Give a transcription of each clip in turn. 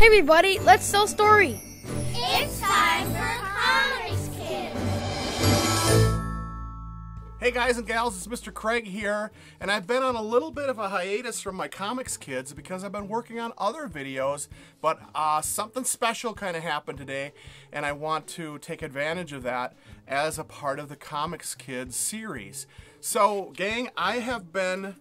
Hey everybody, let's tell a story. It's time for Comix Kids. Hey guys and gals, it's Mr. Craig here, and I've been on a little bit of a hiatus from my Comix Kids because I've been working on other videos, but something special kind of happened today, and I want to take advantage of that as a part of the Comix Kids series. So, gang, I have been,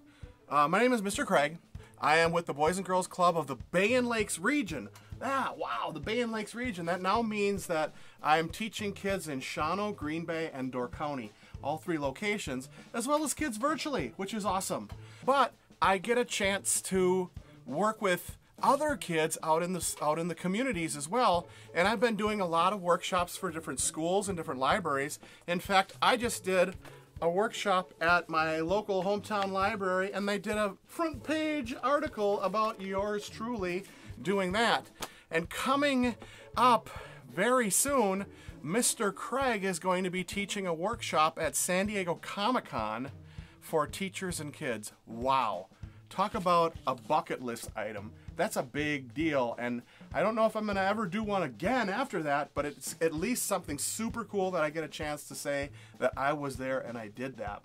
my name is Mr. Craig. I am with the Boys and Girls Club of the Bay and Lakes region. Wow, the Bay and Lakes region. That now means that I'm teaching kids in Shawano, Green Bay, and Door County, all three locations, as well as kids virtually, which is awesome. But I get a chance to work with other kids out in the communities as well, and I've been doing a lot of workshops for different schools and different libraries. In fact, I just did a workshop at my local hometown library, and they did a front page article about yours truly doing that. And coming up very soon, Mr. Craig is going to be teaching a workshop at San Diego Comic-Con for teachers and kids. Wow. Talk about a bucket list item. That's a big deal, and I don't know if I'm going to ever do one again after that, but it's at least something super cool that I get a chance to say that I was there and I did that.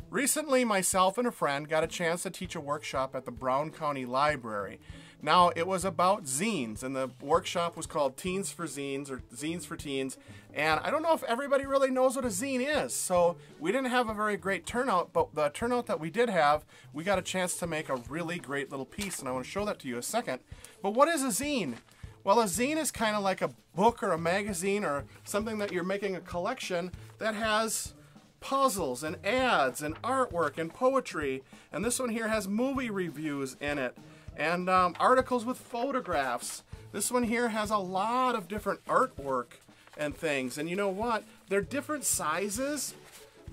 Recently, myself and a friend got a chance to teach a workshop at the Brown County Library. Now, it was about zines, and the workshop was called Teens for Zines, or Zines for Teens, and I don't know if everybody really knows what a zine is, so we didn't have a very great turnout, but the turnout that we did have, we got a chance to make a really great little piece, and I want to show that to you in a second. But what is a zine? Well, a zine is kind of like a book or a magazine or something that you're making a collection that has puzzles and ads and artwork and poetry, and this one here has movie reviews in it, and articles with photographs. This one here has a lot of different artwork and things, and you know what? They're different sizes.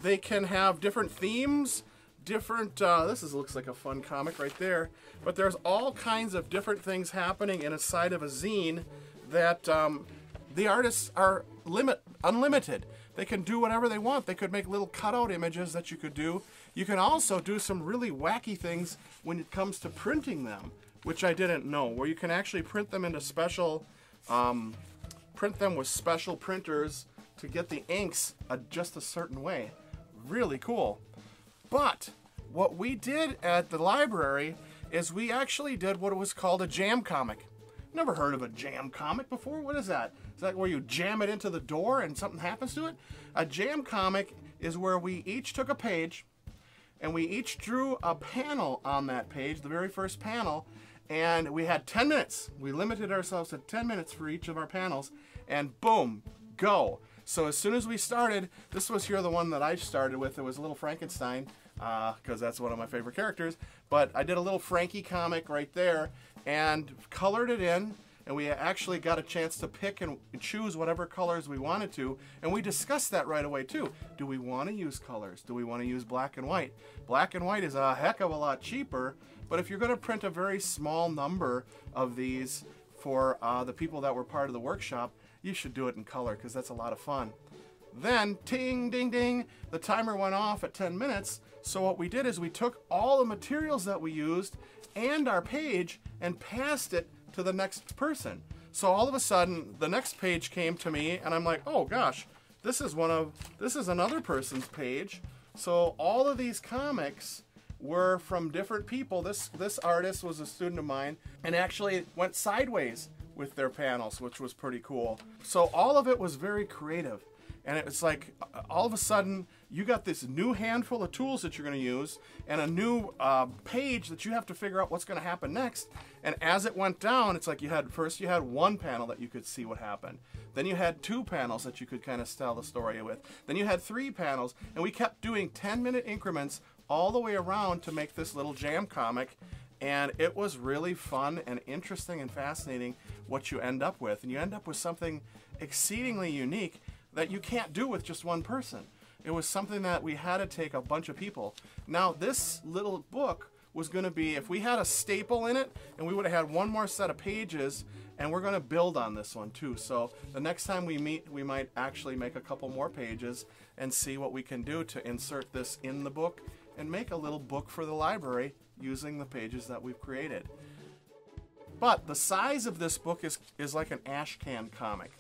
They can have different themes, different, looks like a fun comic right there, but there's all kinds of different things happening inside of a zine that the artists are unlimited. They can do whatever they want. They could make little cutout images that you could do. You can also do some really wacky things when it comes to printing them, which I didn't know, where you can actually print them into special, print them with special printers to get the inks just a certain way. Really cool. But what we did at the library is we actually did what was called a jam comic. Never heard of a jam comic before? What is that? Is that where you jam it into the door and something happens to it? A jam comic is where we each took a page and we each drew a panel on that page, the very first panel, and we had 10 minutes. We limited ourselves to 10 minutes for each of our panels, and boom, go. So as soon as we started, this was here the one that I started with. It was a little Frankenstein, because that's one of my favorite characters. But I did a little Frankie comic right there and colored it in, and we actually got a chance to pick and choose whatever colors we wanted to, and we discussed that right away too. Do we want to use colors? Do we want to use black and white? Black and white is a heck of a lot cheaper, but if you're going to print a very small number of these for the people that were part of the workshop, you should do it in color because that's a lot of fun. Then, ting, ding, ding, the timer went off at 10 minutes. So what we did is we took all the materials that we used and our page and passed it to the next person. So all of a sudden, the next page came to me, and I'm like, oh gosh, this is another person's page. So all of these comics were from different people. This artist was a student of mine, and actually went sideways with their panels, which was pretty cool. So all of it was very creative. And it's like, all of a sudden, you got this new handful of tools that you're going to use, and a new page that you have to figure out what's going to happen next. And as it went down, it's like first you had one panel that you could see what happened. Then you had two panels that you could kind of tell the story with. Then you had three panels, and we kept doing 10-minute increments all the way around to make this little jam comic. And it was really fun and interesting and fascinating what you end up with. And you end up with something exceedingly unique that you can't do with just one person. It was something that we had to take a bunch of people. Now, this little book was going to be, if we had a staple in it, and we would have had one more set of pages, and we're going to build on this one too. So the next time we meet, we might actually make a couple more pages and see what we can do to insert this in the book and make a little book for the library using the pages that we've created. But the size of this book is like an ash can comic.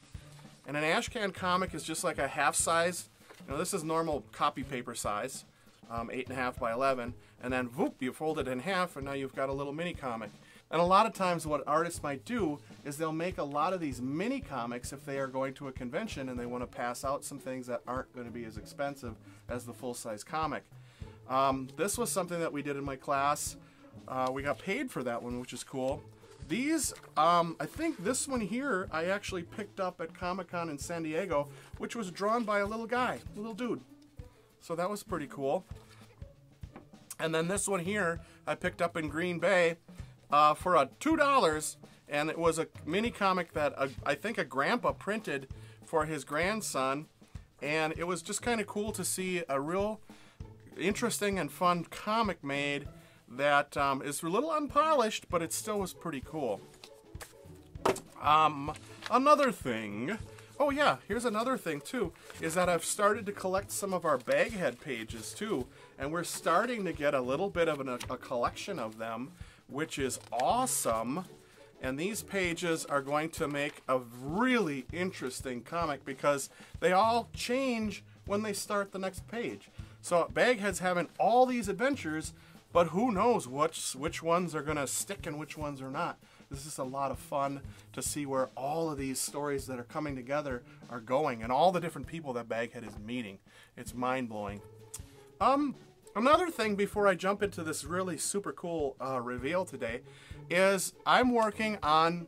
And an ash can comic is just like a half size. You know, this is normal copy paper size, 8.5 by 11. And then, whoop, you fold it in half, and now you've got a little mini comic. And a lot of times what artists might do is they'll make a lot of these mini comics if they are going to a convention and they want to pass out some things that aren't going to be as expensive as the full-size comic. This was something that we did in my class. We got paid for that one, which is cool. These, I think this one here I actually picked up at Comic-Con in San Diego, which was drawn by a little guy, a little dude. So that was pretty cool. And then this one here I picked up in Green Bay for $2, and it was a mini comic that I think a grandpa printed for his grandson, and it was just kind of cool to see a real interesting and fun comic made that is a little unpolished, but it still was pretty cool. Another thing, oh yeah, here's another thing too, is that I've started to collect some of our Baghead pages too, and we're starting to get a little bit of a collection of them, which is awesome. And these pages are going to make a really interesting comic because they all change when they start the next page. So Baghead's having all these adventures, but who knows which ones are going to stick and which ones are not. This is a lot of fun to see where all of these stories that are coming together are going and all the different people that Baghead is meeting. It's mind-blowing. Another thing before I jump into this really super cool reveal today is I'm working on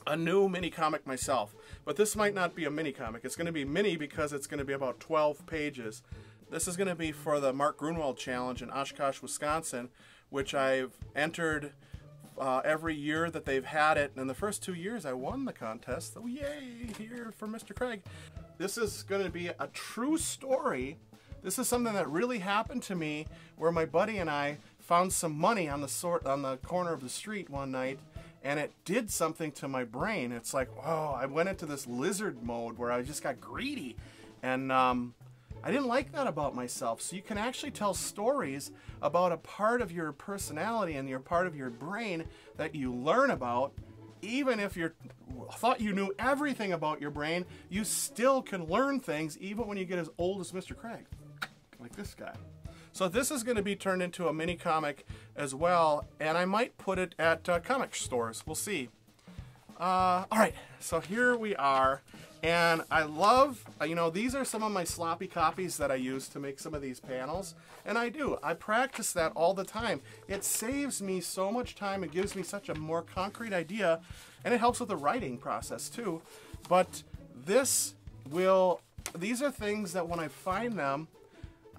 a new mini comic myself. But this might not be a mini comic. It's going to be mini because it's going to be about 12 pages. This is going to be for the Mark Grunwald Challenge in Oshkosh, Wisconsin, which I've entered every year that they've had it. And in the first 2 years I won the contest. So yay, here for Mr. Craig. This is going to be a true story. This is something that really happened to me where my buddy and I found some money on the corner of the street one night, and it did something to my brain. It's like, oh, I went into this lizard mode where I just got greedy, and I didn't like that about myself. So you can actually tell stories about a part of your personality and your part of your brain that you learn about. Even if you thought you knew everything about your brain, you still can learn things even when you get as old as Mr. Craig. Like this guy. So this is going to be turned into a mini comic as well, and I might put it at comic stores. We'll see. Alright, so here we are, and I love, you know, these are some of my sloppy copies that I use to make some of these panels, and I practice that all the time. It saves me so much time, it gives me such a more concrete idea, and it helps with the writing process too. But these are things that when I find them,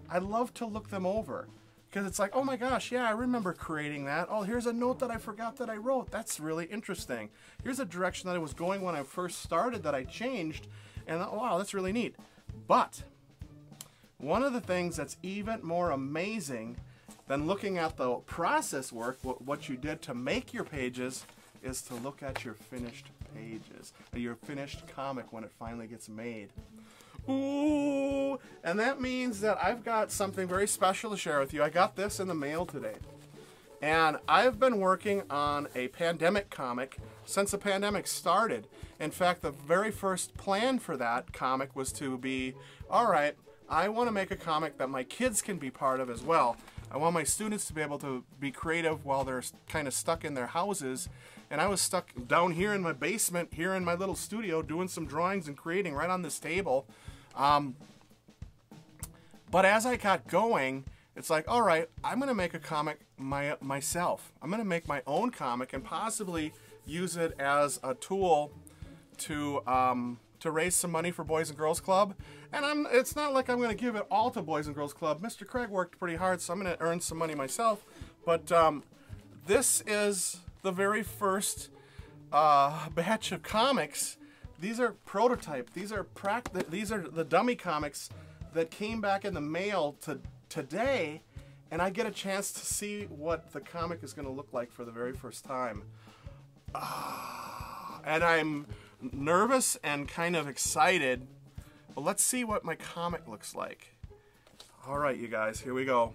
I love to look them over because it's like, oh my gosh, yeah, I remember creating that. Oh, here's a note that I forgot that I wrote. That's really interesting. Here's a direction that I was going when I first started that I changed, and oh, wow, that's really neat. But one of the things that's even more amazing than looking at the process work, what you did to make your pages, is to look at your finished pages, your finished comic when it finally gets made. Ooh, and that means that I've got something very special to share with you. I got this in the mail today. And I've been working on a pandemic comic since the pandemic started. In fact, the very first plan for that comic was to be, all right, I want to make a comic that my kids can be part of as well. I want my students to be able to be creative while they're kind of stuck in their houses. And I was stuck down here in my basement, here in my little studio, doing some drawings and creating right on this table. But as I got going, it's like, all right, I'm going to make a comic myself. I'm going to make my own comic and possibly use it as a tool to raise some money for Boys and Girls Club. And it's not like I'm going to give it all to Boys and Girls Club. Mr. Craig worked pretty hard, so I'm going to earn some money myself. But this is the very first batch of comics. These are prototype. These are the dummy comics that came back in the mail today, and I get a chance to see what the comic is going to look like for the very first time. And I'm nervous and kind of excited. But let's see what my comic looks like. All right, you guys, here we go.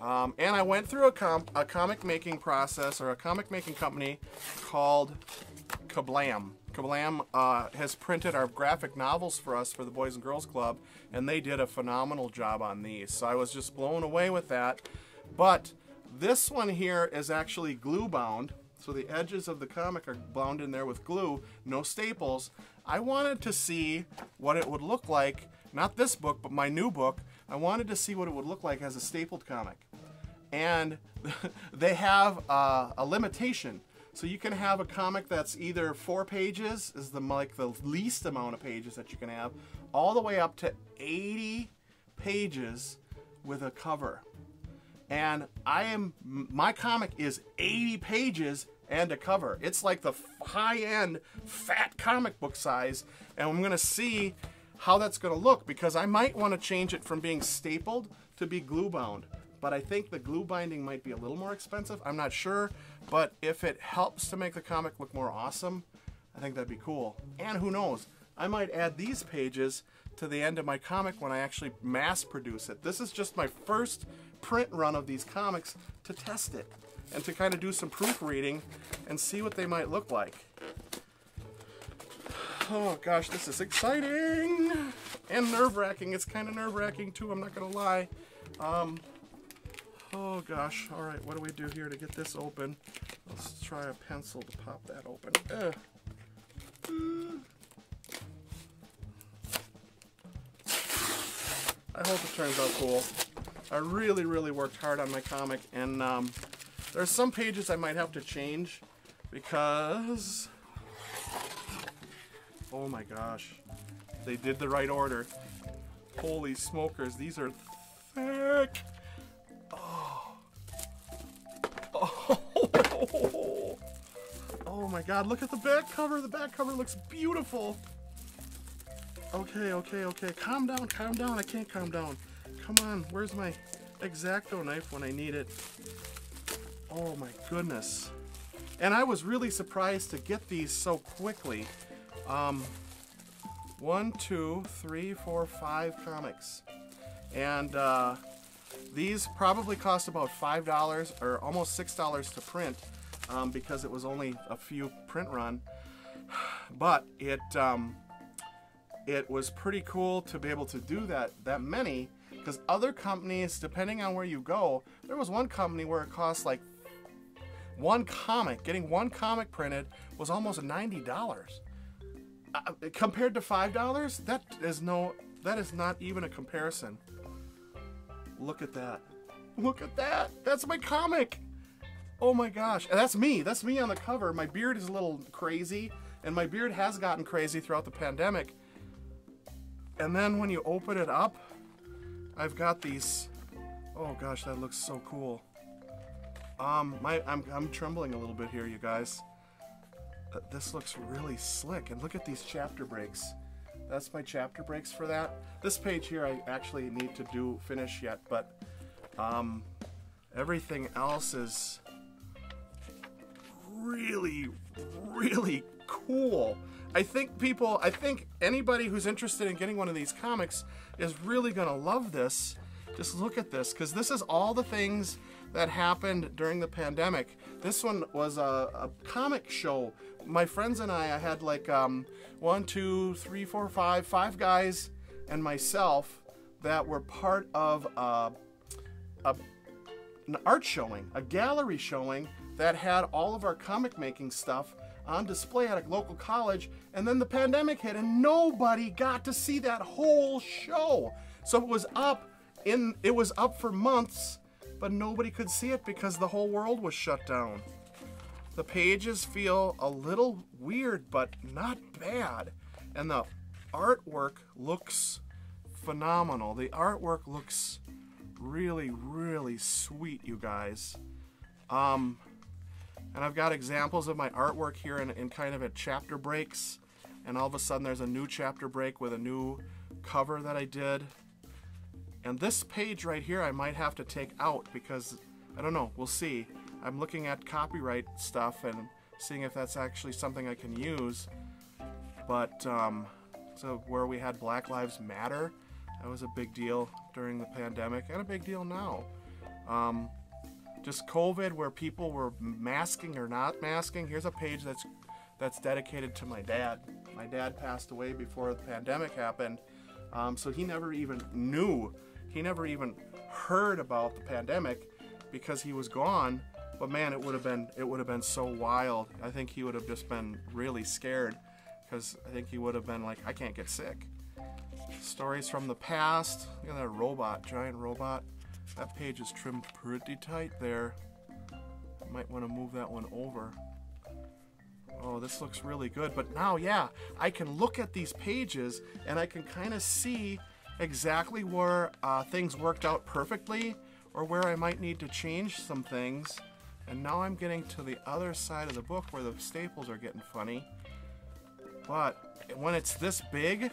And I went through a comic making process, or a comic making company called Kablam. Kablam has printed our graphic novels for us for the Boys and Girls Club, and they did a phenomenal job on these. So I was just blown away with that. But this one here is actually glue bound, so the edges of the comic are bound in there with glue, no staples. I wanted to see what it would look like, not this book, but my new book. I wanted to see what it would look like as a stapled comic. And they have a limitation. So you can have a comic that's either 4 pages, is the least amount of pages that you can have, all the way up to 80 pages with a cover. And my comic is 80 pages and a cover. It's like the high-end fat comic book size, and I'm gonna see how that's gonna look, because I might want to change it from being stapled to be glue bound. But I think the glue binding might be a little more expensive. I'm not sure, but if it helps to make the comic look more awesome, I think that'd be cool. And who knows, I might add these pages to the end of my comic when I actually mass produce it. This is just my first print run of these comics to test it and to kind of do some proofreading and see what they might look like. Oh gosh, this is exciting and nerve-wracking. It's kind of nerve-wracking too, I'm not gonna lie. Oh gosh, all right, what do we do here to get this open? Let's try a pencil to pop that open. I hope it turns out cool. I really, really worked hard on my comic, and there's some pages I might have to change because, oh my gosh, they did the right order. Holy smokers, these are thick. Oh my god, look at the back cover. The back cover looks beautiful. Okay, okay, okay. Calm down, calm down. I can't calm down. Come on, where's my X-Acto knife when I need it? Oh my goodness. And I was really surprised to get these so quickly. 1, 2, 3, 4, 5 comics. And these probably cost about $5 or almost $6 to print, because it was only a few print run. But it was pretty cool to be able to do that many, because other companies, depending on where you go, there was one company where it cost like getting one comic printed was almost $90. Compared to $5, that is not even a comparison. Look at that. Look at that. That's my comic. Oh my gosh. And that's me. That's me on the cover. My beard is a little crazy, and my beard has gotten crazy throughout the pandemic. And then when you open it up, I've got these. Oh gosh, that looks so cool. I'm trembling a little bit here, you guys. This looks really slick, and look at these chapter breaks. That's my chapter breaks for that. This page here I actually need to finish yet, but everything else is really, really cool. I think anybody who's interested in getting one of these comics is really gonna love this. Just look at this, because this is all the things that happened during the pandemic. This one was a comic show. My friends and I had like 1, 2, 3, 4, 5 guys and myself that were part of an art showing, a gallery showing that had all of our comic making stuff on display at a local college, and then the pandemic hit and nobody got to see that whole show. So it was up for months, but nobody could see it because the whole world was shut down. The pages feel a little weird, but not bad. And the artwork looks phenomenal. The artwork looks really, really sweet, you guys. And I've got examples of my artwork here in kind of at chapter breaks. And all of a sudden there's a new chapter break with a new cover that I did. And this page right here I might have to take out because, I don't know, we'll see. I'm looking at copyright stuff and seeing if that's actually something I can use. But, so where we had Black Lives Matter, that was a big deal during the pandemic and a big deal now. Just COVID, where people were masking or not masking. Here's a page that's dedicated to my dad. My dad passed away before the pandemic happened, so he never even knew. He never even heard about the pandemic because he was gone. But man, it would have been so wild. I think he would have just been really scared, because I think he would have been like, I can't get sick. Stories from the past. Look at that robot, giant robot. That page is trimmed pretty tight there. Might want to move that one over. Oh, this looks really good. But now, yeah, I can look at these pages and I can kind of see exactly where things worked out perfectly, or where I might need to change some things. And now I'm getting to the other side of the book where the staples are getting funny. But when it's this big,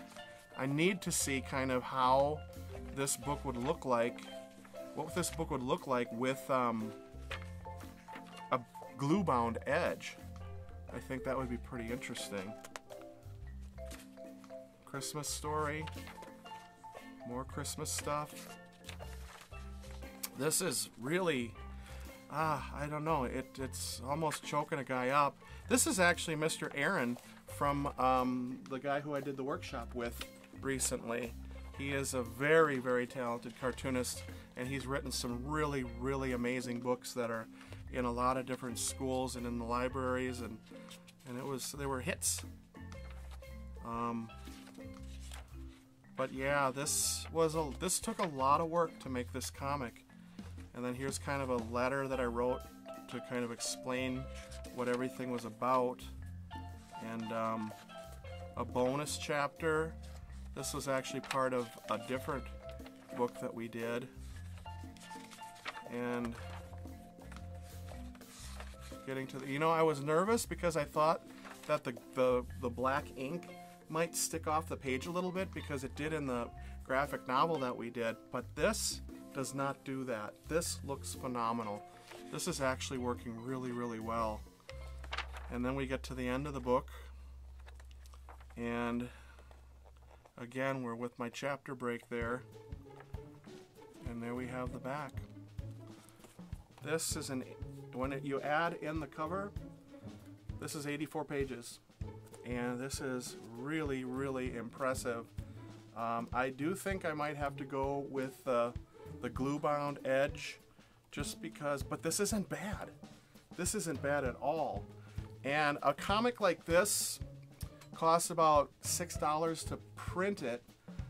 I need to see kind of how this book would look like, what this book would look like with a glue-bound edge. I think that would be pretty interesting. Christmas story. More Christmas stuff. This is really, I don't know, it's almost choking a guy up. This is actually Mr. Aaron from the guy who I did the workshop with recently. He is a very, very talented cartoonist, and he's written some really, really amazing books that are in a lot of different schools and in the libraries, and they were hits. But yeah, this took a lot of work to make this comic. And then here's kind of a letter that I wrote to kind of explain what everything was about. And a bonus chapter. This was actually part of a different book that we did. And getting to the, I was nervous because I thought that the black ink might stick off the page a little bit, because it did in the graphic novel that we did, but this does not do that. This looks phenomenal. This is actually working really, really well. And then we get to the end of the book, and again, we're with my chapter break there, and there we have the back. This is when you add in the cover, this is 84 pages, and this is really, really impressive. I do think I might have to go with the glue-bound edge, just because, but this isn't bad. This isn't bad at all. And a comic like this costs about $6 to print it,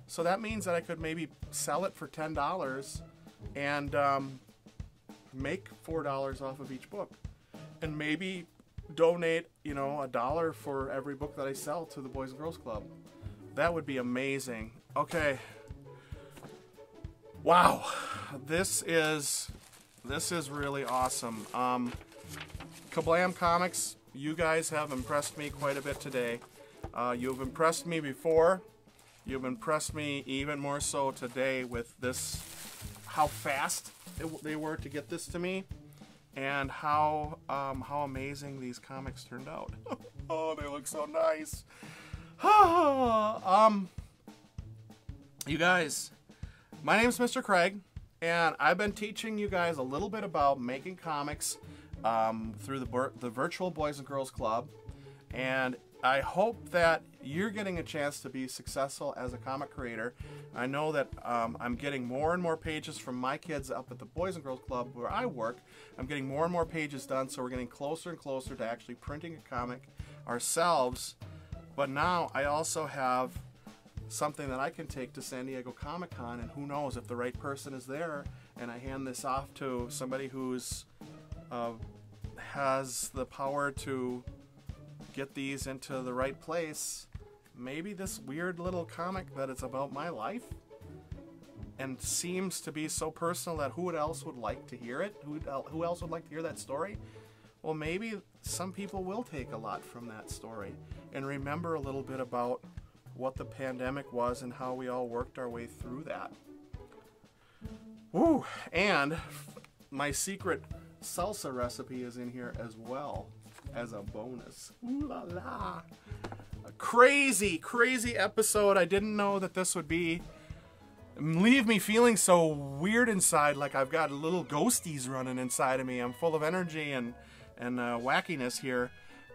so that means that I could maybe sell it for $10 and make $4 off of each book, and maybe donate, $1 for every book that I sell to the Boys and Girls Club. That would be amazing. Okay. Wow. This is really awesome. Kablam Comics, you guys have impressed me quite a bit today. You've impressed me before. You've impressed me even more so today with this, how fast they were to get this to me, and how amazing these comics turned out. Oh, they look so nice. You guys, my name's Mr. Craig, and I've been teaching you guys a little bit about making comics through the virtual Boys and Girls Club, and I hope that you're getting a chance to be successful as a comic creator. I know that I'm getting more and more pages from my kids up at the Boys and Girls Club where I work. I'm getting more and more pages done, so we're getting closer and closer to actually printing a comic ourselves. But now I also have something that I can take to San Diego Comic-Con, and who knows, if the right person is there and I hand this off to somebody who's has the power to get these into the right place, maybe this weird little comic that it's about my life and seems to be so personal that who else would like to hear it? Who else would like to hear that story? Well, maybe some people will take a lot from that story and remember a little bit about what the pandemic was and how we all worked our way through that. Woo! And my secret salsa recipe is in here as well as a bonus. Ooh la la! A crazy, crazy episode. I didn't know that this would be leave me feeling so weird inside, like I've got little ghosties running inside of me. I'm full of energy and wackiness here.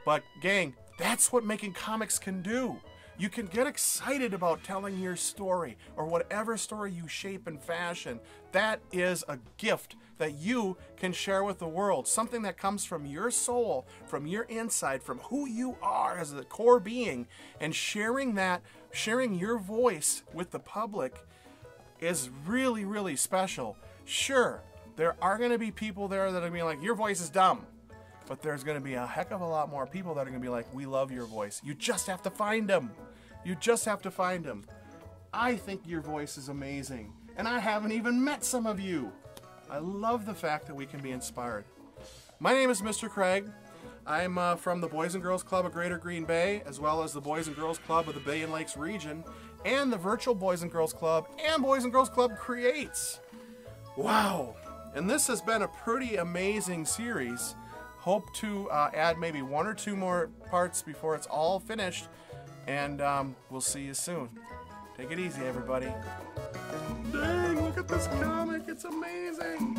But gang, that's what making comics can do. You can get excited about telling your story, or whatever story you shape and fashion. That is a gift that you can share with the world. Something that comes from your soul, from your inside, from who you are as a core being. And sharing that, sharing your voice with the public is really, really special. Sure, there are going to be people there that are going to be like, your voice is dumb. But there's going to be a heck of a lot more people that are going to be like, we love your voice. You just have to find them. You just have to find them. I think your voice is amazing. And I haven't even met some of you. I love the fact that we can be inspired. My name is Mr. Craig. I'm from the Boys and Girls Club of Greater Green Bay, as well as the Boys and Girls Club of the Bay and Lakes region, and the virtual Boys and Girls Club and Boys and Girls Club Creates. Wow. And this has been a pretty amazing series. Hope to add maybe 1 or 2 more parts before it's all finished. And we'll see you soon. Take it easy, everybody. Dang, look at this comic. It's amazing.